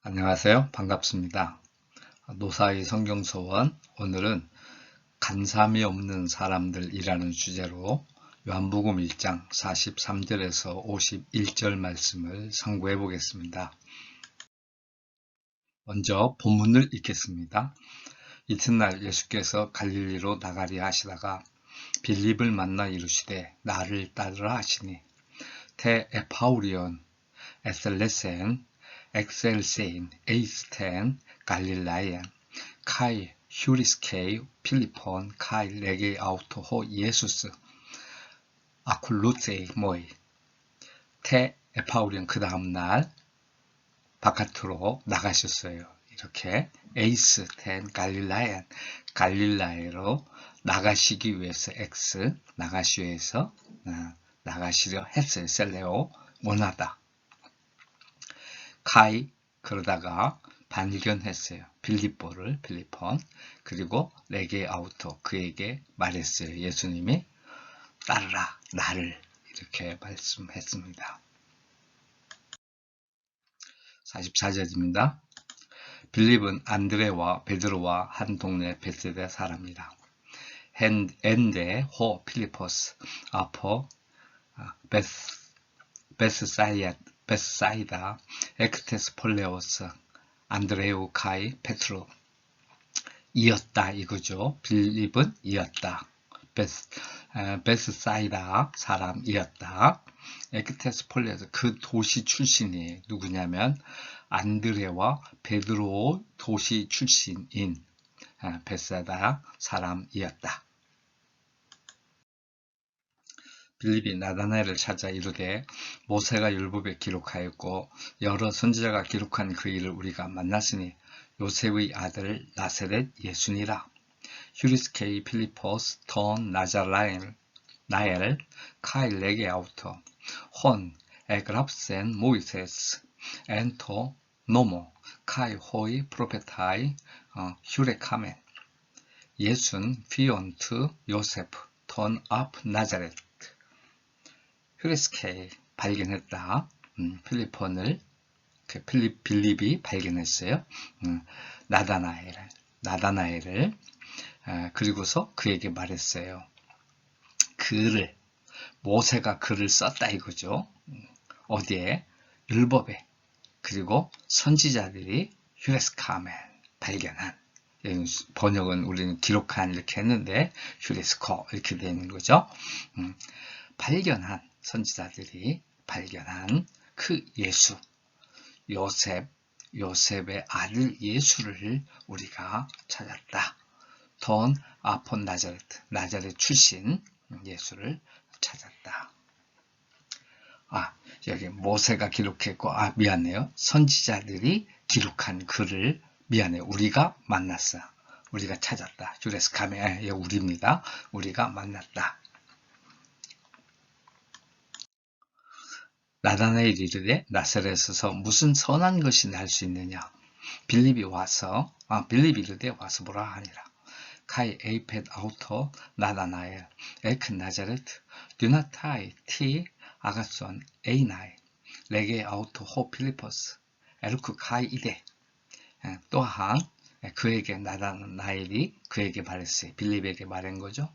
안녕하세요. 반갑습니다. 노사의 성경서원, 오늘은 간삼이 없는 사람들이라는 주제로 요한복음 1장 43절에서 51절 말씀을 상고해 보겠습니다. 먼저 본문을 읽겠습니다. 이튿날 예수께서 갈릴리로 나가려 하시다가 빌립을 만나 이르시되 나를 따르라 하시니 테 에파우리온 에셀레센 엑셀세인 에이스텐 갈릴라이엔 카이 휴리스케이 필리폰 카이 레게 아우토호 예수스 아쿨루세이 모이 테 에파우리온 그 다음날 바깥으로 나가셨어요. 이렇게 에이스텐 갈릴라이엔 갈릴라이로 나가시기 위해서 나가시기 위해서 나가시려 했어요. 셀레오 원하다. 카이 그러다가 발견했어요. 필리폰 그리고 레게 아우토 그에게 말했어요. 예수님이 따르라 나를 이렇게 말씀했습니다. 44절입니다. 빌립은 안드레와 베드로와 한 동네 베세다 사람이다. 엔데 호 필리포스 아포 베스사이다 에크테스 폴레오스 안드레우 카이 페트로 이었다 이거죠. 빌립은 이었다. 베스사이다 사람이었다. 에크테스 폴레오스 그 도시 출신이 누구냐면 안드레와 베드로 도시 출신인 베세다 사람이었다. 빌립이 나다나엘을 찾아 이르되 모세가 율법에 기록하였고 여러 선지자가 기록한 그 일을 우리가 만났으니 요셉의 아들 나세렛 예수니라. 휴리스케이 필리포스 톤 나자라엘 나엘 카이 레게 아우토 혼 에그랍센 모이세스 엔토 노모 카이 호이 프로페타이 휴레카멘 예순 피온트 요세프 톤 아프 나자렛 휴리스케이 발견했다. 필리폰을 빌립이 발견했어요. 나다나엘을 그리고서 그에게 말했어요. 모세가 글을 썼다 이거죠. 어디에? 율법에. 그리고 선지자들이 휴레스카멘 발견한. 번역은 우리는 기록한 이렇게 했는데 휴레스코 이렇게 되는 거죠. 발견한 선지자들이 발견한 그 예수, 요셉의 아들 예수를 우리가 찾았다. 돈 아폰 나자렛 출신 예수를 찾았다. 여기 모세가 기록했고, 미안해요. 선지자들이 기록한 글을 우리가 만났어. 우리가 찾았다. 주레스카메, 우리입니다. 우리가 만났다. 나다나엘이 이르되 나사렛에서 무슨 선한 것이 날 수 있느냐. 빌립이 이르되 와서 보라 하니라. 카이 에이펫 아우토 나다나엘 에크 나자렛 듀나타이 티 아가손 에이나이 레게 아우토 호 필리포스 에르크 카이 이데. 또한 그에게 나다나엘이 그에게 말했어요. 빌립에게 말한 거죠.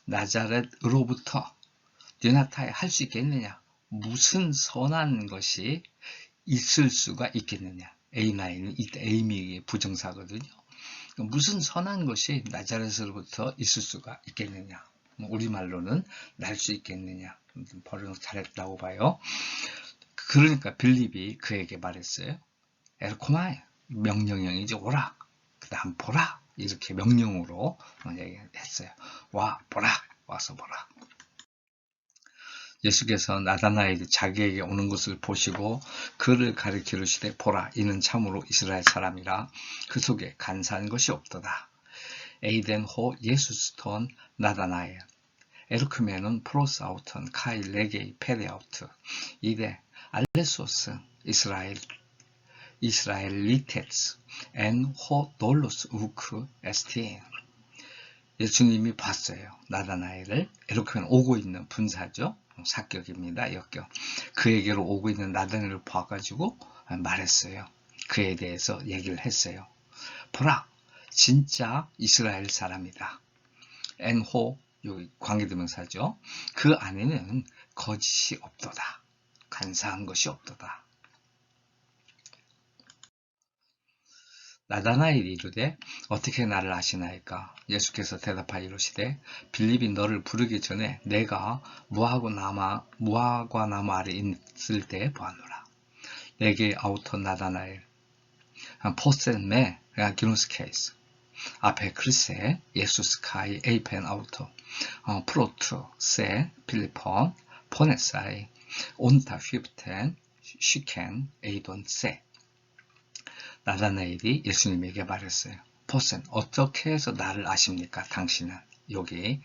나자렛으로부터 듀나타이 할 수 있겠느냐. 무슨 선한 것이 있을 수가 있겠느냐. A9은 이때 에이미의 부정사거든요. 무슨 선한 것이 나자렛으로부터 있을 수가 있겠느냐. 우리말로는 날 수 있겠느냐. 번역 잘했다고 봐요. 그러니까 빌립이 그에게 말했어요. 에르코마이 명령형이지 오라. 그 다음 보라. 이렇게 명령으로 얘기했어요. 와 보라. 와서 보라. 예수께서 나다나엘이 자기에게 오는 것을 보시고 그를 가리키시되 보라 이는 참으로 이스라엘 사람이라 그 속에 간사한 것이 없도다. 에이덴호 예수스톤 나다나엘 에르크메는 프로스아우턴 카이 레게이 페레아우트 이데 알레소스 이스라엘리테츠 엔호 놀로스 우크 에스티엔. 예수님이 봤어요. 나다나엘을. 에르크메는 오고 있는 분사죠. 사격입니다. 역격. 그에게로 오고 있는 나다나엘을 봐가지고 말했어요. 그에 대해서 얘기를 했어요. 보라, 진짜 이스라엘 사람이다. 엔호, 여기 관계대명사죠. 그 안에는 거짓이 없도다. 간사한 것이 없도다. 나다나엘이 이르되 어떻게 나를 아시나이까? 예수께서 대답하여 이르시되 빌립이 너를 부르기 전에 내가 무화과 나무 아래 있을 때 보았노라. 내게 아우터 나다나엘 포센메 기노스 케이스 앞에 글쎄 예수스 카이 에이펜 아우터 프로트 세 필리폰 포네사이 온타 휘프텐 쉬켄 에이돈 세 나다나엘이 예수님에게 말했어요. 포센, 어떻게 해서 나를 아십니까? 당신은. 여기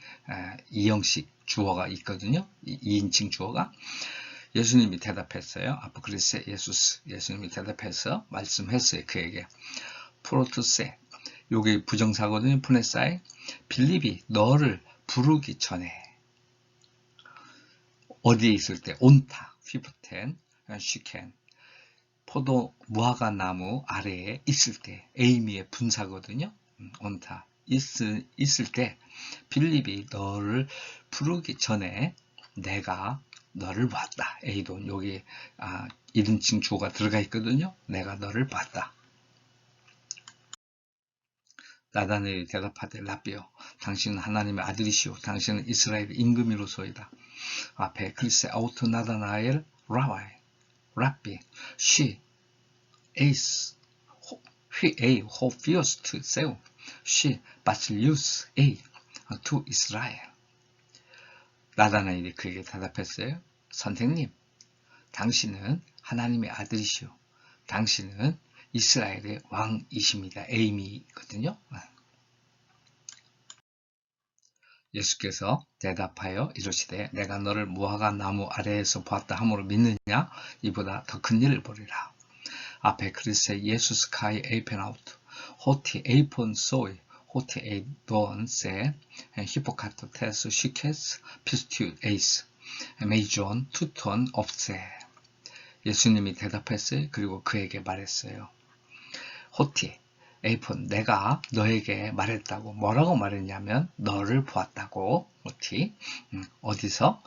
이형식 주어가 있거든요. 2인칭 주어가. 예수님이 대답했어요. 아포크리세 예수스. 예수님이 대답해서 말씀했어요. 그에게. 프로투세. 여기 부정사거든요. 푸네사이. 빌립이 너를 부르기 전에 어디에 있을 때? 온타, 휘프텐, 쉬켄. 포도 무화과 나무 아래에 있을 때 에이미의 분사거든요. 온타 있을 때 빌립이 너를 부르기 전에 내가 너를 봤다. 에이돈 여기 1인칭 주어가 들어가 있거든요. 내가 너를 봤다. 나다나엘이 대답하되 라비요 당신은 하나님의 아들이시오 당신은 이스라엘의 임금이로소이다. 앞에 글쎄 아우토 나다나엘 라비 she is a who fears to sell she basileus a to Israel. 나다나엘이 그에게 대답했어요. 선생님, 당신은 하나님의 아들이시오. 당신은 이스라엘의 왕이십니다. 에이미거든요. 예수께서 대답하여 이르시되 내가 너를 무화과 나무 아래에서 보았다 함으로 믿느냐? 이보다 더 큰 일을 보리라. 앞에 그리스의 예수스 카이 에이펜 아우트 호티 에이폰 소이 호티 에이돈 세 히포카토 테스 시케스 피스튜 에이스 메이존 투톤 업세. 예수님이 대답했어요. 그리고 그에게 말했어요. 호티 에이폰 내가 너에게 말했다고. 뭐라고 말했냐면 너를 보았다고. 호티 어디서?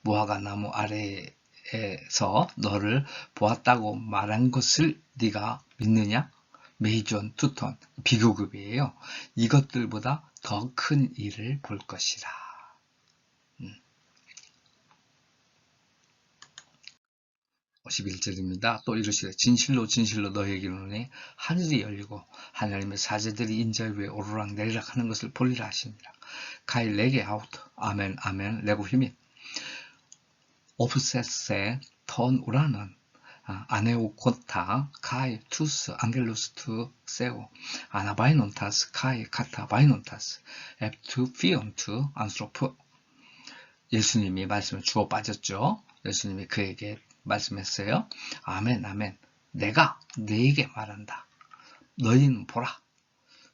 무화과 나무 아래에서 너를 보았다고 말한 것을 네가 믿느냐? 메이존 투톤 비교급이에요. 이것들보다 더 큰 일을 볼 것이라. 51절입니다. 또 이르시되 진실로 진실로 너희에게 이르노니 하늘이 열리고 하나님의 사제들이 인자 위에 오르락 내리락 하는 것을 보리라 하시니라. 가이 레게 아우트 아멘 아멘 레고 휘밋 오프세세 턴 우라는 아네오코타 카이 투스 안겔루스 투 세오 아나바이논타스 카이 카타 바이논타스 앱투 피온투 안스로프. 예수님이 말씀을 주어 빠졌죠. 예수님이 그에게 말씀했어요. 아멘 아멘 내가 너에게 말한다. 너희는 보라.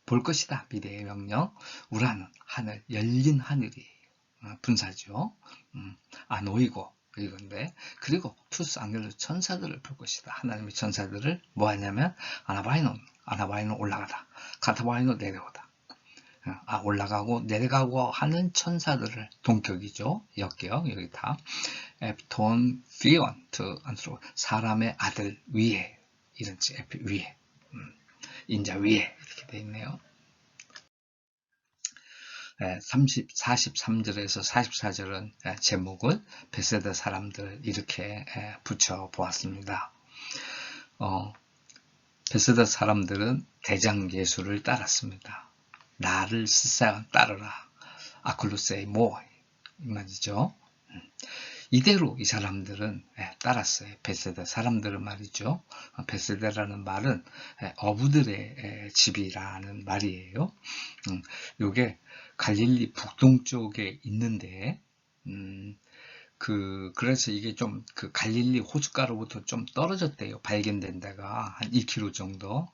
볼 것이다. 미래의 명령. 우라는 하늘 열린 하늘이 분사죠. 아노이고 이건데 그리고 투스 안겔로 천사들을 볼 것이다. 하나님의 천사들을 뭐 하냐면 아나바이노 올라가다. 카타바이노 내려오다. 올라가고 내려가고 하는 천사들을 동격이죠. 역격 여기 다 돈 피온 투 안스로 사람의 아들 위에 이런 지 위에 인자 위에 이렇게 되어 있네요. 43절에서 44절은 제목을 베세다 사람들 이렇게 붙여 보았습니다. 베세다 사람들은 대장 예수를 따랐습니다. 나를 스사가 따르라. 아클루세이 모 이 말이죠. 이대로 이 사람들은 따랐어요. 베세다 사람들은 말이죠. 베세다라는 말은 어부들의 집이라는 말이에요. 요게 갈릴리 북동쪽에 있는데 그래서 이게 좀 그 갈릴리 호숫가로부터 좀 떨어졌대요. 발견된 데가 한 2km 정도.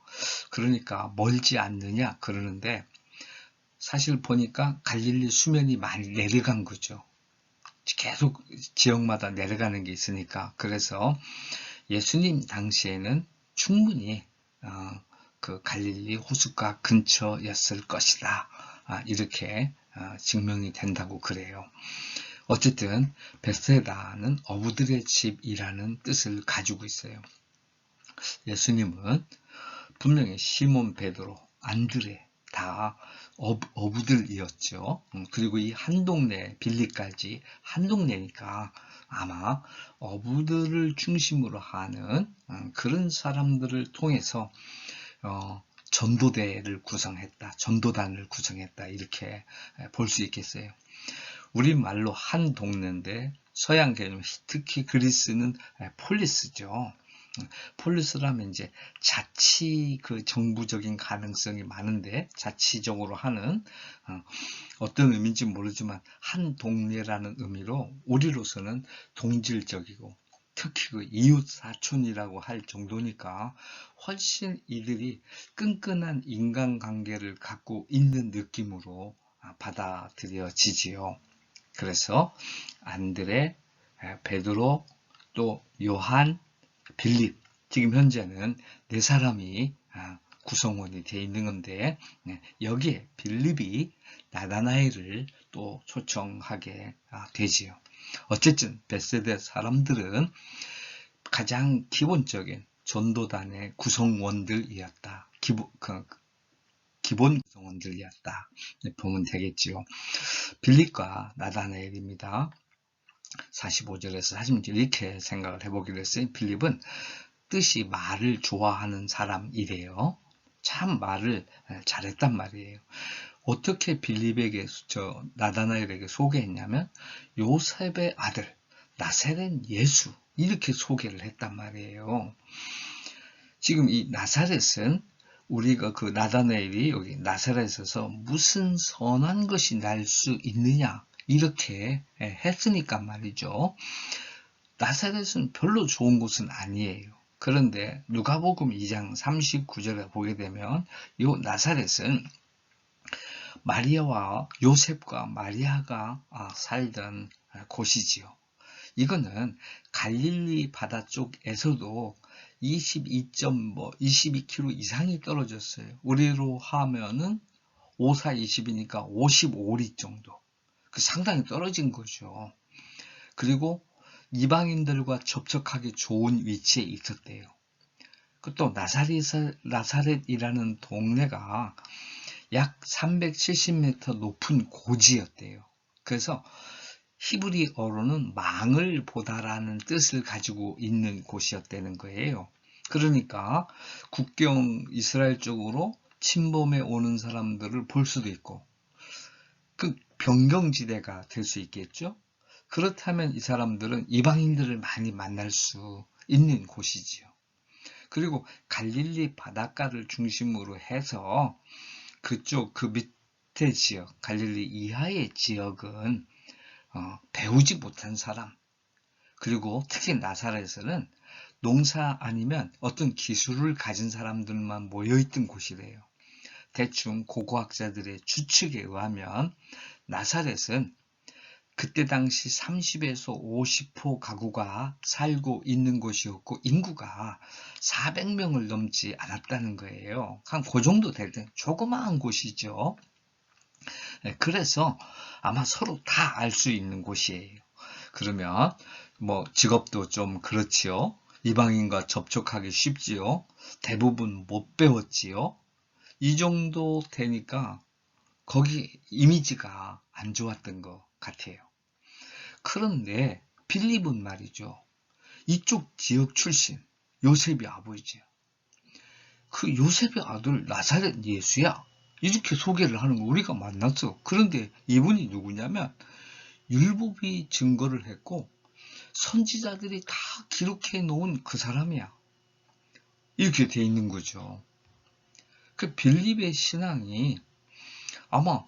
그러니까 멀지 않느냐 그러는데 사실 보니까 갈릴리 수면이 많이 내려간 거죠. 계속 지역마다 내려가는 게 있으니까. 그래서 예수님 당시에는 충분히 그 갈릴리 호숫가 근처였을 것이다. 이렇게 증명이 된다고 그래요. 어쨌든 베세다는 어부들의 집이라는 뜻을 가지고 있어요. 예수님은 분명히 시몬, 베드로, 안드레 다 어부들이었죠. 그리고 이 한 동네 빌립까지 한 동네니까 아마 어부들을 중심으로 하는 그런 사람들을 통해서 전도대를 구성했다, 전도단을 구성했다 이렇게 볼 수 있겠어요. 우리말로 한 동네인데 서양 개념 특히 그리스는 폴리스죠. 폴리스라면 이제 자치 그 정부적인 가능성이 많은데 자치적으로 하는 어떤 의미인지 모르지만 한 동네라는 의미로 우리로서는 동질적이고 특히 그 이웃 사촌이라고 할 정도니까 훨씬 이들이 끈끈한 인간관계를 갖고 있는 느낌으로 받아들여지지요. 그래서 안드레, 베드로, 또 요한, 빌립, 지금 현재는 네 사람이 구성원이 되어 있는 건데 여기에 빌립이 나다나엘을 또 초청하게 되지요. 어쨌든 베세다 사람들은 가장 기본적인 전도단의 구성원들이었다. 기본 구성원들이었다. 보면 되겠지요. 빌립과 나다나엘입니다. 45절에서 46절 이렇게 생각을 해보기로 했어요. 빌립은 뜻이 말을 좋아하는 사람이래요. 참 말을 잘했단 말이에요. 어떻게 빌립에게 나다나엘에게 소개했냐면 요셉의 아들 나사렛 예수 이렇게 소개를 했단 말이에요. 지금 이 나사렛은 우리가 그 나다나엘이 여기 나사렛에서 무슨 선한 것이 날 수 있느냐 이렇게 했으니까 말이죠. 나사렛은 별로 좋은 곳은 아니에요. 그런데 누가복음 2장 39절에 보게 되면 이 나사렛은 마리아와 요셉과 마리아가 살던 곳이지요. 이거는 갈릴리 바다 쪽에서도 22km 이상이 떨어졌어요. 우리로 하면은 5사 20이니까 55리 정도. 상당히 떨어진 거죠. 그리고 이방인들과 접촉하기 좋은 위치에 있었대요. 또 나사렛이라는 동네가 약 370m 높은 고지였대요. 그래서 히브리어로는 망을 보다라는 뜻을 가지고 있는 곳이었다는 거예요. 그러니까 국경 이스라엘 쪽으로 침범해 오는 사람들을 볼 수도 있고 그 변경지대가 될 수 있겠죠. 그렇다면 이 사람들은 이방인들을 많이 만날 수 있는 곳이지요. 그리고 갈릴리 바닷가를 중심으로 해서 그쪽 그 밑에 지역, 갈릴리 이하의 지역은 배우지 못한 사람, 그리고 특히 나사렛에서는 농사 아니면 어떤 기술을 가진 사람들만 모여있던 곳이래요. 대충 고고학자들의 추측에 의하면 나사렛은 그때 당시 30에서 50호 가구가 살고 있는 곳이었고 인구가 400명을 넘지 않았다는 거예요. 한 그 정도 될 때 조그마한 곳이죠. 그래서 아마 서로 다 알 수 있는 곳이에요. 그러면 뭐 직업도 좀 그렇지요. 이방인과 접촉하기 쉽지요. 대부분 못 배웠지요. 이 정도 되니까 거기 이미지가 안 좋았던 것 같아요. 그런데 빌립은 말이죠. 이쪽 지역 출신 요셉이 아버지죠. 그 요셉의 아들 나사렛 예수야. 이렇게 소개를 하는 거 우리가 만났어. 그런데 이분이 누구냐면 율법이 증거를 했고 선지자들이 다 기록해 놓은 그 사람이야. 이렇게 돼 있는 거죠. 그 빌립의 신앙이 아마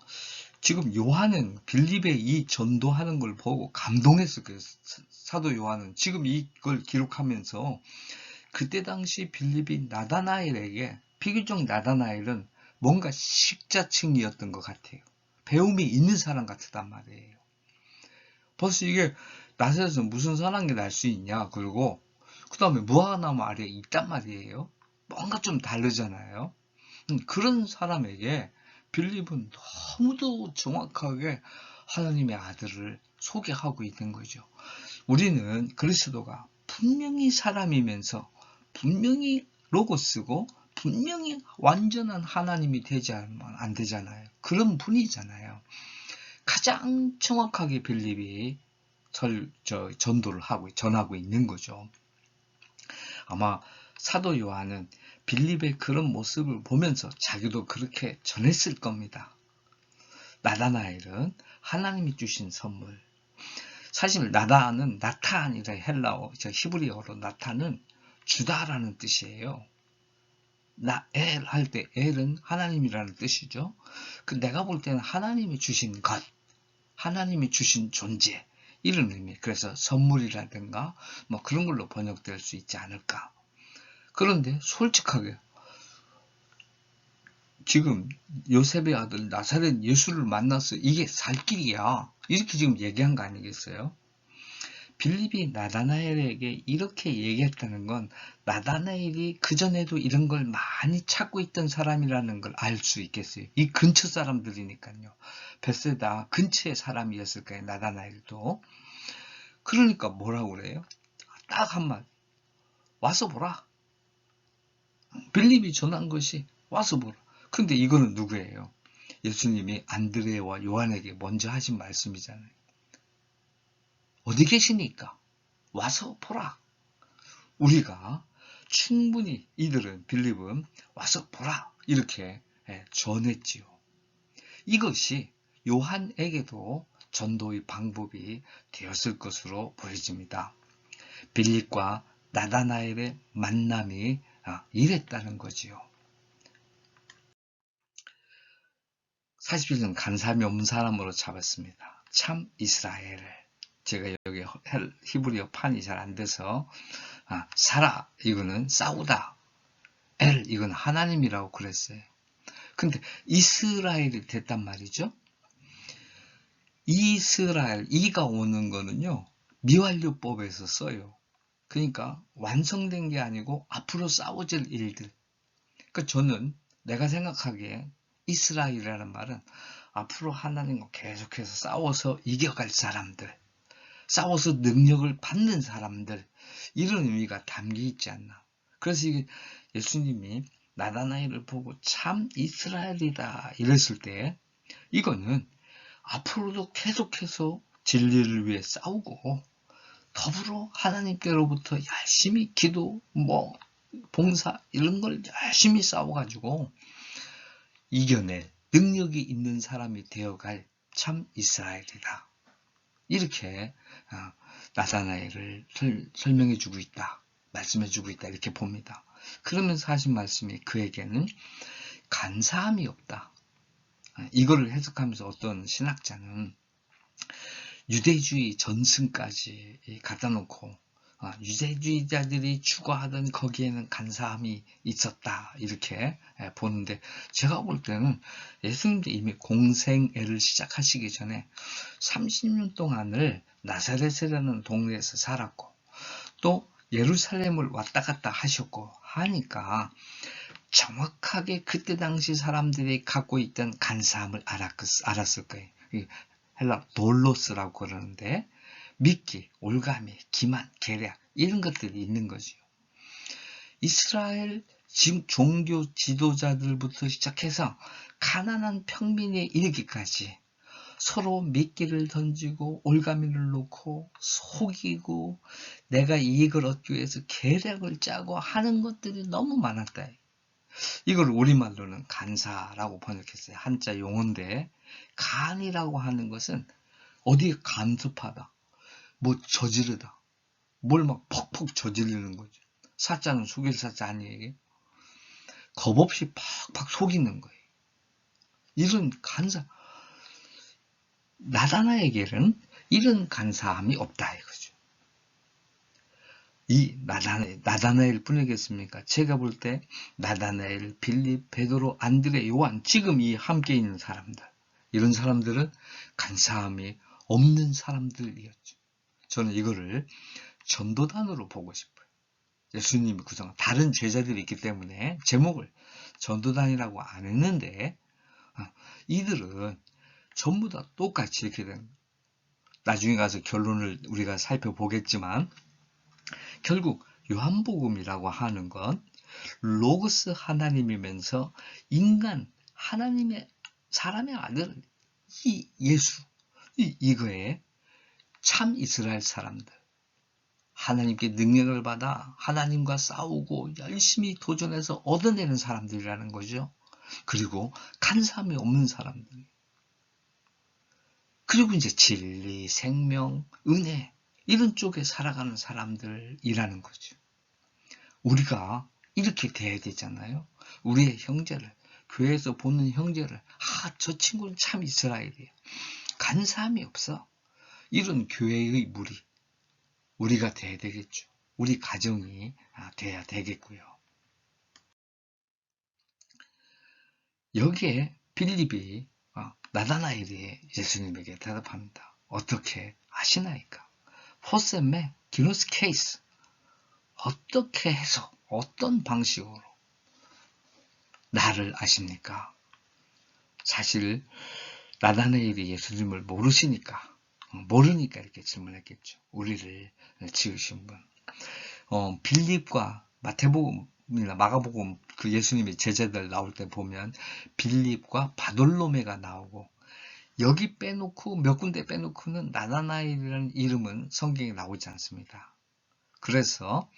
지금 요한은 빌립의 이 전도하는 걸 보고 감동했을 거예요. 사도 요한은 지금 이걸 기록하면서 그때 당시 빌립이 나다나엘에게 비교적 나다나엘은 뭔가 식자층이었던 것 같아요. 배움이 있는 사람 같단 말이에요. 벌써 이게 나사렛에서 무슨 선한 게 날 수 있냐. 그리고 그 다음에 무화과나무 아래에 있단 말이에요. 뭔가 좀 다르잖아요. 그런 사람에게 빌립은 너무도 정확하게 하나님의 아들을 소개하고 있는 거죠. 우리는 그리스도가 분명히 사람이면서 분명히 로고스고 분명히 완전한 하나님이 되지 않으면 안 되잖아요. 그런 분이잖아요. 가장 정확하게 빌립이 전도를 전하고 있는 거죠. 아마 사도 요한은 빌립의 그런 모습을 보면서 자기도 그렇게 전했을 겁니다. 나다나엘은 하나님이 주신 선물. 사실 나다는 나탄이라 헬라어, 히브리어로 나탄은 주다라는 뜻이에요. 엘 할 때 엘은 하나님이라는 뜻이죠. 내가 볼 때는 하나님이 주신 것, 하나님이 주신 존재, 이런 의미. 그래서 선물이라든가 뭐 그런 걸로 번역될 수 있지 않을까. 그런데 솔직하게 지금 요셉의 아들 나사렛 예수를 만나서 이게 살 길이야, 이렇게 지금 얘기한 거 아니겠어요? 빌립이 나다나엘에게 이렇게 얘기했다는 건 나다나엘이 그전에도 이런 걸 많이 찾고 있던 사람이라는 걸 알 수 있겠어요. 이 근처 사람들이니까요. 베세다 근처의 사람이었을 거예요. 나다나엘도. 그러니까 뭐라고 그래요? 딱 한마디. 와서 보라. 빌립이 전한 것이 와서 보라. 근데 이거는 누구예요? 예수님이 안드레와 요한에게 먼저 하신 말씀이잖아요. 어디 계시니까 와서 보라. 우리가 충분히 빌립은 와서 보라, 이렇게 전했지요. 이것이 요한에게도 전도의 방법이 되었을 것으로 보여집니다. 빌립과 나다나엘의 만남이 이랬다는 거지요. 41년 간사함이 없는 사람으로 잡았습니다. 참 이스라엘. 제가 여기 히브리어 판이 잘 안 돼서 사라 이거는 싸우다, 엘 이건 하나님이라고 그랬어요. 근데 이스라엘이 됐단 말이죠. 이스라엘, 이가 오는 거는요 미완료법에서 써요. 그러니까 완성된 게 아니고 앞으로 싸워질 일들. 그러니까 저는 내가 생각하기에 이스라엘이라는 말은 앞으로 하나님과 계속해서 싸워서 이겨갈 사람들, 싸워서 능력을 받는 사람들, 이런 의미가 담겨 있지 않나. 그래서 예수님이 나다나엘을 보고 참 이스라엘이다 이랬을 때 이거는 앞으로도 계속해서 진리를 위해 싸우고 더불어 하나님께로부터 열심히 기도, 봉사 이런 걸 열심히 싸워가지고 이겨낼 능력이 있는 사람이 되어갈 참 이스라엘이다. 이렇게 나다나엘을 설명해주고 있다, 말씀해주고 있다, 이렇게 봅니다. 그러면서 하신 말씀이 그에게는 간사함이 없다. 이거를 해석하면서 어떤 신학자는 유대주의 전승까지 갖다 놓고 유대주의자들이 추구하던 거기에는 간사함이 있었다, 이렇게 보는데, 제가 볼 때는 예수님도 이미 공생애를 시작하시기 전에 30년 동안을 나사렛이라는 동네에서 살았고 또 예루살렘을 왔다 갔다 하셨고 하니까 정확하게 그때 당시 사람들이 갖고 있던 간사함을 알았을 거예요. 헬라 돌로스라고 그러는데 믿기, 올가미, 기만, 계략 이런 것들이 있는 거죠. 이스라엘 지금 종교 지도자들부터 시작해서 가난한 평민에 이르기까지 서로 미끼를 던지고 올가미를 놓고 속이고 내가 이익을 얻기 위해서 계략을 짜고 하는 것들이 너무 많았다. 이걸 우리말로는 간사라고 번역했어요. 한자 용어인데, 간이라고 하는 것은 어디에 간섭하다, 저지르다, 뭘 막 퍽퍽 저지르는 거죠. 사자는 속일 사자 아니에요? 겁 없이 팍팍 속이는 거예요. 이런 간사, 나다나에게는 이런 간사함이 없다 이거죠. 이 나다나엘 뿐이겠습니까? 제가 볼 때 나다나엘, 빌립, 베드로, 안드레, 요한, 지금 이 함께 있는 사람들, 이런 사람들은 간사함이 없는 사람들이었죠. 저는 이거를 전도단으로 보고 싶어요. 예수님이 구성한 다른 제자들이 있기 때문에 제목을 전도단이라고 안 했는데 이들은 전부 다 똑같이 이렇게 된, 나중에 가서 결론을 우리가 살펴보겠지만 결국 요한복음이라고 하는 건 로고스 하나님이면서 인간 하나님의 사람의 아들 이 예수 이거에 참 이스라엘 사람들 하나님께 능력을 받아 하나님과 싸우고 열심히 도전해서 얻어내는 사람들이라는 거죠. 그리고 간사함이 없는 사람들. 그리고 이제 진리, 생명, 은혜 이런 쪽에 살아가는 사람들이라는 거죠. 우리가 이렇게 돼야 되잖아요. 우리의 형제를, 교회에서 보는 형제를, 저 친구는 참 이스라엘이에요. 간사함이 없어. 이런 교회의 무리, 우리가 돼야 되겠죠. 우리 가정이 돼야 되겠고요. 여기에 빌립이 나다나엘이 예수님에게 대답합니다. 어떻게 아시나이까? 포셈의 기노스 케이스. 어떻게 해서 어떤 방식으로 나를 아십니까? 사실 나다나엘이 예수님을 모르니까 이렇게 질문했겠죠. 우리를 지으신 분. 빌립과 마태복음이나 마가복음 그 예수님의 제자들 나올 때 보면 빌립과 바돌로메가 나오고 여기 빼놓고 몇 군데 빼놓고는 나다나엘이라는 이름은 성경에 나오지 않습니다. 그래서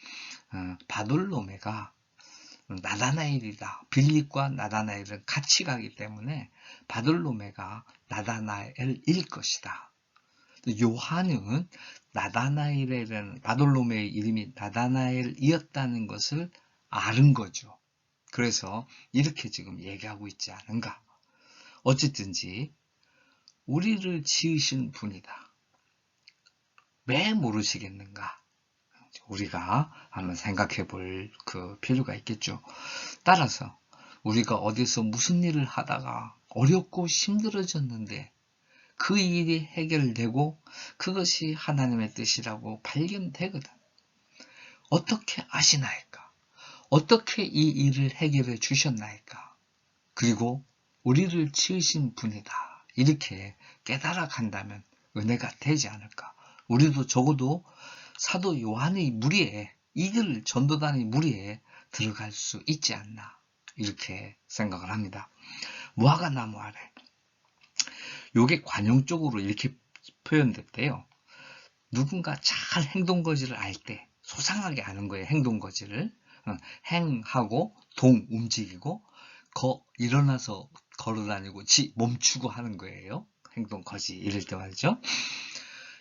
바돌로메가 나다나엘이다. 빌립과 나다나엘은 같이 가기 때문에 바돌로메가 나다나엘일 것이다. 요한은 나다나엘이라는 바돌로메의 이름이 나다나엘이었다는 것을 아는 거죠. 그래서 이렇게 지금 얘기하고 있지 않은가. 어쨌든지 우리를 지으신 분이다. 왜 모르시겠는가? 우리가 한번 생각해 볼 그 필요가 있겠죠. 따라서 우리가 어디서 무슨 일을 하다가 어렵고 힘들어졌는데 그 일이 해결되고 그것이 하나님의 뜻이라고 발견되거든. 어떻게 아시나이까? 어떻게 이 일을 해결해 주셨나이까? 그리고 우리를 지으신 분이다. 이렇게 깨달아 간다면 은혜가 되지 않을까? 우리도 적어도 사도 요한의 무리에 이들 전도단의 무리에 들어갈 수 있지 않나 이렇게 생각을 합니다. 무화과나무 아래 요게 관용적으로 이렇게 표현됐대요. 누군가 잘 행동거지를 알 때 소상하게 아는 거예요. 행동거지를 행하고 동 움직이고 일어나서 걸어다니고 멈추고 하는 거예요. 행동거지 이럴 때 말이죠.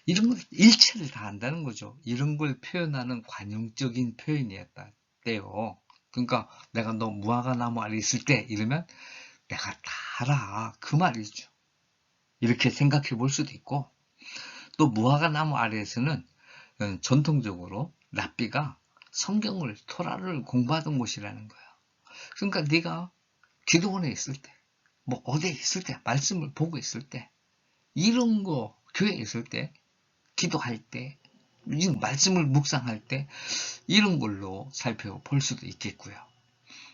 이런 걸 일체를 다 안다는 거죠. 이런 걸 표현하는 관용적인 표현이었대요. 그러니까 내가 너 무화과나무 아래 있을 때 이러면 내가 다 알아. 그 말이죠. 이렇게 생각해 볼 수도 있고 또 무화과나무 아래에서는 전통적으로 랍비가 성경을 토라를 공부하던 곳이라는 거야. 그러니까 네가 기도원에 있을 때 뭐 어디에 있을 때 말씀을 보고 있을 때 이런 거 교회에 있을 때 기도할 때 말씀을 묵상할 때 이런 걸로 살펴볼 수도 있겠고요.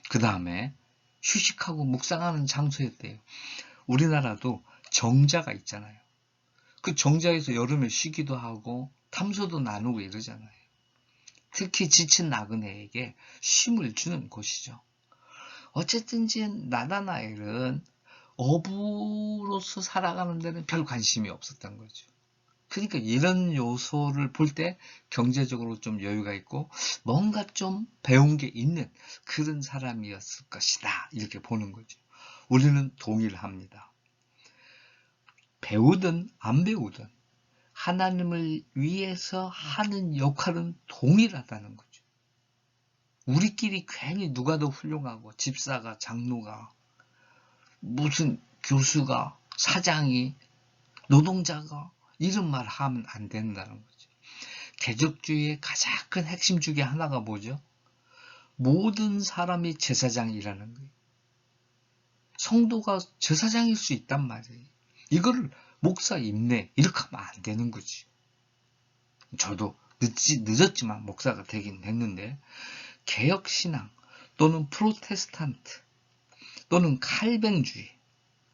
그 다음에 휴식하고 묵상하는 장소였대요. 우리나라도 정자가 있잖아요. 그 정자에서 여름에 쉬기도 하고 탐소도 나누고 이러잖아요. 특히 지친 나그네에게 쉼을 주는 곳이죠. 어쨌든지 나다나엘은 어부로서 살아가는 데는 별 관심이 없었던 거죠. 그러니까 이런 요소를 볼 때 경제적으로 좀 여유가 있고 뭔가 좀 배운 게 있는 그런 사람이었을 것이다. 이렇게 보는 거죠. 우리는 동일합니다. 배우든 안 배우든 하나님을 위해서 하는 역할은 동일하다는 거죠. 우리끼리 괜히 누가 더 훌륭하고 집사가, 장로가, 무슨 교수가, 사장이, 노동자가 이런 말 하면 안 된다는 거죠. 개혁주의의 가장 큰 핵심 중에 하나가 뭐죠? 모든 사람이 제사장이라는 거예요. 성도가 제사장일 수 있단 말이에요. 이거를 목사 임내 이렇게 하면 안 되는 거지. 저도 늦었지만 목사가 되긴 했는데, 개혁신앙 또는 프로테스탄트 또는 칼뱅주의,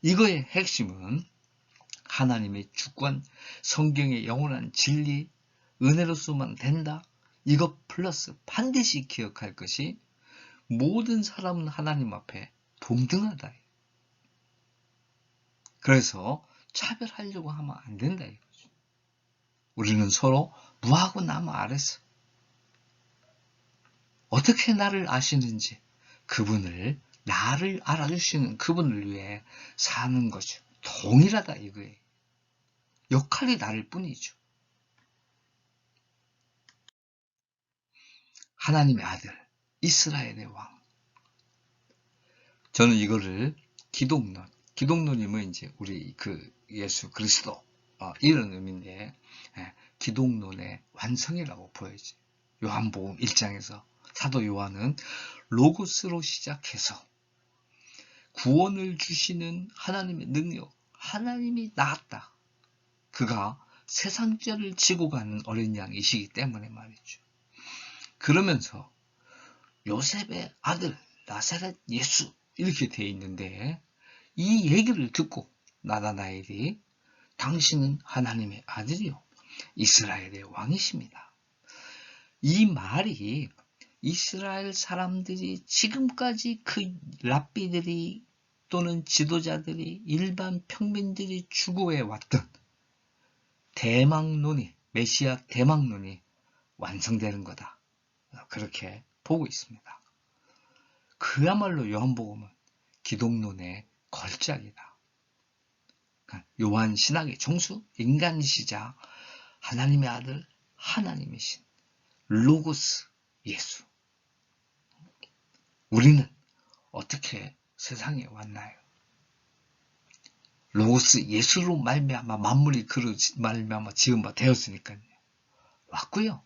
이거의 핵심은 하나님의 주권, 성경의 영원한 진리, 은혜로서만 된다. 이것 플러스 반드시 기억할 것이 모든 사람은 하나님 앞에 동등하다. 그래서 차별하려고 하면 안 된다 이거죠. 우리는 서로 무하고 나무 아래서 어떻게 나를 아시는지 그분을, 나를 알아주시는 그분을 위해 사는 거죠. 동일하다 이거예요. 역할이 다를 뿐이죠. 하나님의 아들, 이스라엘의 왕. 저는 이거를 기독론이면 이제 우리 그 예수 그리스도, 이런 의미인데, 기독론의 완성이라고 보여지. 요한복음 1장에서 사도 요한은 로고스로 시작해서 구원을 주시는 하나님의 능력, 하나님이 나았다. 그가 세상 죄를 지고 가는 어린 양이시기 때문에 말이죠. 그러면서 요셉의 아들 나사렛 예수 이렇게 되어 있는데, 이 얘기를 듣고 나다나엘이 당신은 하나님의 아들이요 이스라엘의 왕이십니다. 이 말이 이스라엘 사람들이 지금까지 그 랍비들이 또는 지도자들이, 일반 평민들이 추구해 왔던 대망론이, 메시아 대망론이 완성되는 거다. 그렇게 보고 있습니다. 그야말로 요한복음은 기독론의 걸작이다. 요한 신학의 종수, 인간이시자 하나님의 아들, 하나님이신 로고스 예수. 우리는 어떻게 세상에 왔나요? 로고스 예수로 말미암아 만물이 그로 말미암아 지은 바 되었으니까요. 왔고요.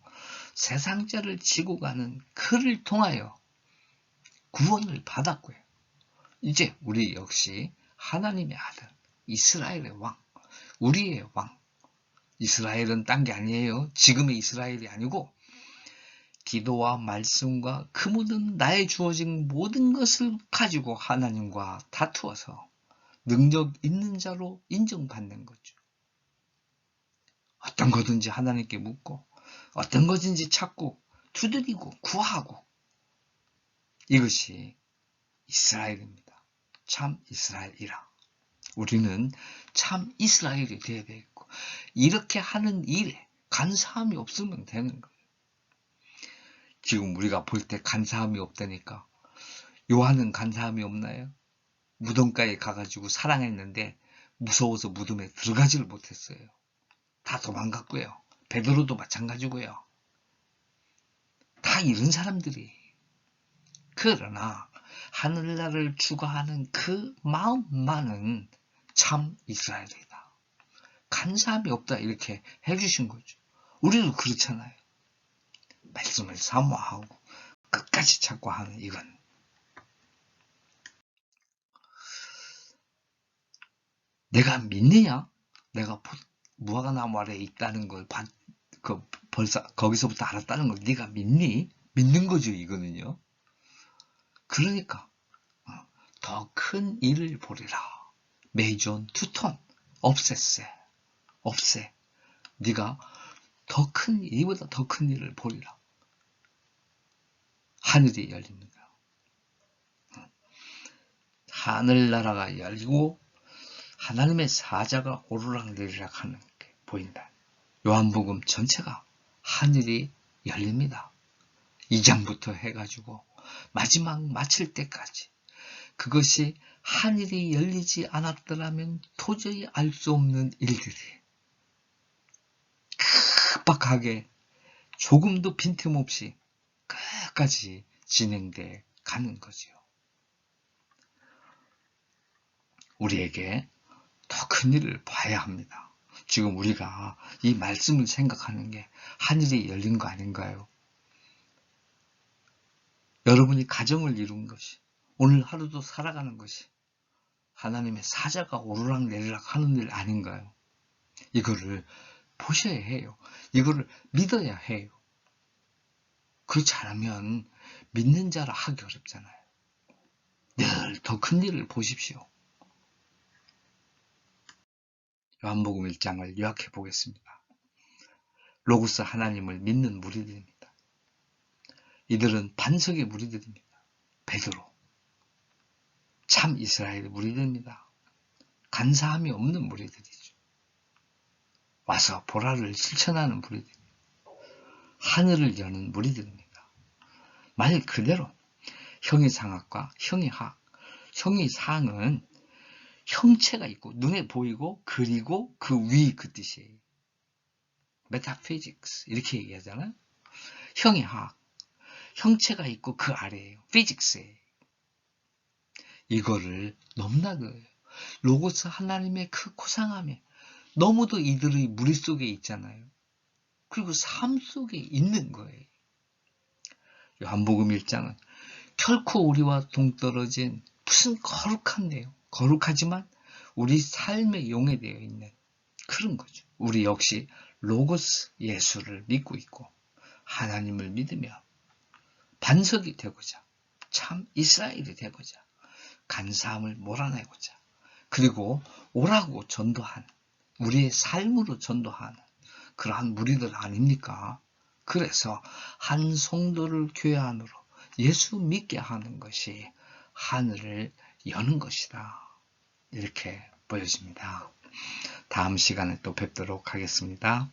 세상 죄를 지고 가는 그를 통하여 구원을 받았고요. 이제 우리 역시 하나님의 아들, 이스라엘의 왕, 우리의 왕. 이스라엘은 딴 게 아니에요. 지금의 이스라엘이 아니고 기도와 말씀과 그 모든 나에 주어진 모든 것을 가지고 하나님과 다투어서 능력 있는 자로 인정받는 거죠. 어떤 거든지 하나님께 묻고 어떤 것인지 찾고 두드리고 구하고, 이것이 이스라엘입니다. 참 이스라엘이라. 우리는 참 이스라엘이 되어야 되겠고, 이렇게 하는 일에 간사함이 없으면 되는 거예요. 지금 우리가 볼 때 간사함이 없다니까. 요한은 간사함이 없나요? 무덤가에 가가지고 사랑했는데 무서워서 무덤에 들어가지를 못했어요. 다 도망갔고요. 베드로도 마찬가지고요. 다 이런 사람들이. 그러나 하늘나라를 추구하는 그 마음만은 참 이스라엘이다. 간사함이 없다 이렇게 해주신 거죠. 우리도 그렇잖아요. 말씀을 사모하고 끝까지 찾고 하는 이건. 내가 믿느냐? 내가 무화과나무 아래에 있다는 걸 벌써 거기서부터 알았다는 걸 네가 믿니? 믿는 거죠, 이거는요. 그러니까 더 큰 일을 보리라. 메이존 투톤, 없애. 네가 더 큰, 이보다 더 큰 일을 보리라. 하늘이 열립니다. 하늘나라가 열리고 하나님의 사자가 오르락내리락 하는 게 보인다. 요한복음 전체가 하늘이 열립니다. 2장부터 해가지고 마지막 마칠 때까지. 그것이 하늘이 열리지 않았더라면 도저히 알 수 없는 일들이 급박하게 조금도 빈틈없이 끝까지 진행돼 가는 거지요. 우리에게 더 큰 일을 봐야 합니다. 지금 우리가 이 말씀을 생각하는 게 하늘이 열린 거 아닌가요? 여러분이 가정을 이룬 것이, 오늘 하루도 살아가는 것이 하나님의 사자가 오르락내리락 하는 일 아닌가요? 이거를 보셔야 해요. 이거를 믿어야 해요. 그렇지 않으면 믿는 자라 하기 어렵잖아요. 늘 더 큰 일을 보십시오. 요한복음 1장을 요약해 보겠습니다. 로고스 하나님을 믿는 무리들입니다. 이들은 반석의 무리들입니다. 베드로, 참 이스라엘의 무리들입니다. 간사함이 없는 무리들이죠. 와서 보라를 실천하는 무리들, 하늘을 여는 무리들입니다. 말 그대로 형이상학과 형이학, 형이상은 형체가 있고 눈에 보이고 그리고 그 위 그 뜻이에요. 메타피직스 이렇게 얘기하잖아요. 형이학, 형체가 있고 그 아래에요. 피직스에 이거를 넘나 그래요. 로고스 하나님의 그 고상함에 너무도 이들의 무리 속에 있잖아요. 그리고 삶 속에 있는 거예요. 요한복음 1장은 결코 우리와 동떨어진 무슨 거룩한 내용, 거룩하지만 우리 삶에 용해되어 있는 그런 거죠. 우리 역시 로고스 예수를 믿고 있고 하나님을 믿으며 반석이 되고자 참 이스라엘이 되고자 간사함을 몰아내고자 그리고 오라고 전도하는 우리의 삶으로 전도하는 그러한 무리들 아닙니까? 그래서 한 성도를 교회 안으로 예수 믿게 하는 것이 하늘을 여는 것이다. 이렇게 보여집니다. 다음 시간에 또 뵙도록 하겠습니다.